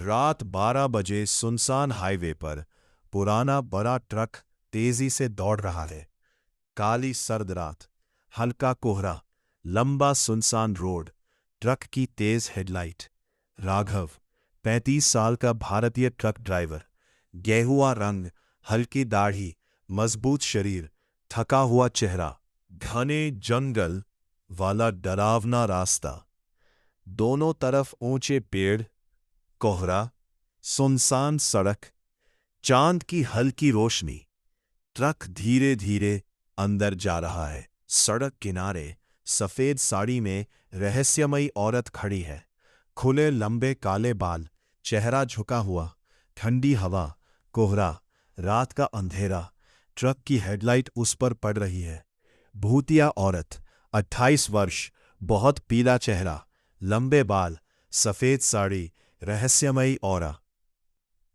रात 12 बजे सुनसान हाईवे पर पुराना बड़ा ट्रक तेजी से दौड़ रहा है। काली सर्द रात, हल्का कोहरा, लंबा सुनसान रोड, ट्रक की तेज हेडलाइट। राघव, 35 साल का भारतीय ट्रक ड्राइवर, गेहुआ रंग, हल्की दाढ़ी, मजबूत शरीर, थका हुआ चेहरा। घने जंगल वाला डरावना रास्ता, दोनों तरफ ऊंचे पेड़, कोहरा, सुनसान सड़क, चांद की हल्की रोशनी। ट्रक धीरे धीरे अंदर जा रहा है। सड़क किनारे सफेद साड़ी में रहस्यमयी औरत खड़ी है। खुले लंबे काले बाल, चेहरा झुका हुआ, ठंडी हवा, कोहरा, रात का अंधेरा। ट्रक की हेडलाइट उस पर पड़ रही है। भूतिया औरत, 28 वर्ष, बहुत पीला चेहरा, लंबे बाल, सफेद साड़ी, रहस्यमयी औरा।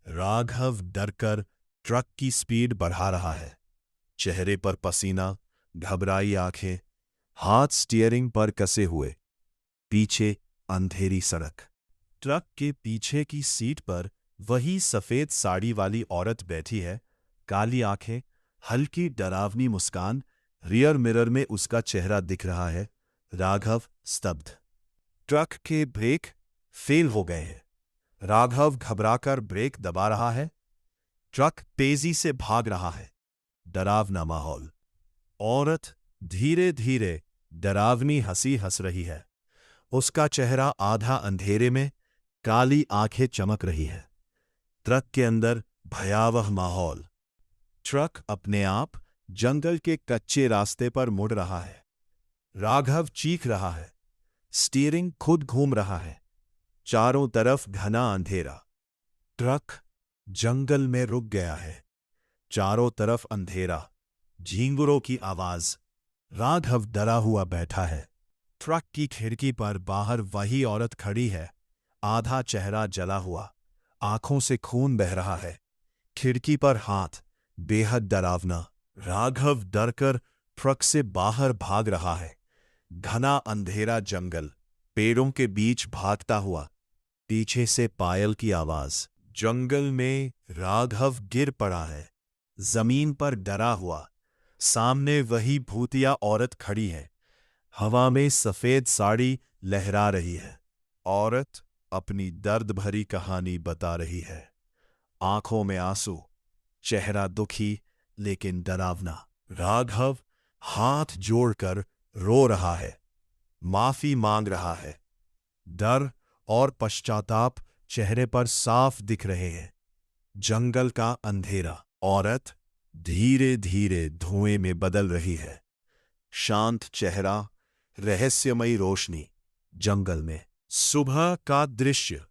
राघव डरकर ट्रक की स्पीड बढ़ा रहा है। चेहरे पर पसीना, घबराई आंखें, हाथ स्टीयरिंग पर कसे हुए। पीछे अंधेरी सड़क। ट्रक के पीछे की सीट पर वही सफेद साड़ी वाली औरत बैठी है। काली आंखें, हल्की डरावनी मुस्कान। रियर मिरर में उसका चेहरा दिख रहा है। राघव स्तब्ध। ट्रक के ब्रेक फेल हो गए हैं। राघव घबराकर ब्रेक दबा रहा है। ट्रक तेजी से भाग रहा है। डरावना माहौल। औरत धीरे धीरे डरावनी हंसी हंस रही है। उसका चेहरा आधा अंधेरे में, काली आंखें चमक रही है। ट्रक के अंदर भयावह माहौल। ट्रक अपने आप जंगल के कच्चे रास्ते पर मुड़ रहा है। राघव चीख रहा है। स्टीयरिंग खुद घूम रहा है। चारों तरफ घना अंधेरा। ट्रक जंगल में रुक गया है। चारों तरफ अंधेरा, झींगुरों की आवाज। राघव डरा हुआ बैठा है। ट्रक की खिड़की पर बाहर वही औरत खड़ी है। आधा चेहरा जला हुआ, आंखों से खून बह रहा है। खिड़की पर हाथ, बेहद डरावना। राघव डरकर ट्रक से बाहर भाग रहा है। घना अंधेरा जंगल, पेड़ों के बीच भागता हुआ। पीछे से पायल की आवाज। जंगल में राघव गिर पड़ा है, जमीन पर डरा हुआ। सामने वही भूतिया औरत खड़ी है। हवा में सफेद साड़ी लहरा रही है। औरत अपनी दर्द भरी कहानी बता रही है। आंखों में आंसू, चेहरा दुखी लेकिन डरावना। राघव हाथ जोड़कर रो रहा है, माफी मांग रहा है। डर और पश्चाताप चेहरे पर साफ दिख रहे हैं। जंगल का अंधेरा। औरत धीरे धीरे धुएं में बदल रही है। शांत चेहरा, रहस्यमयी रोशनी। जंगल में सुबह का दृश्य।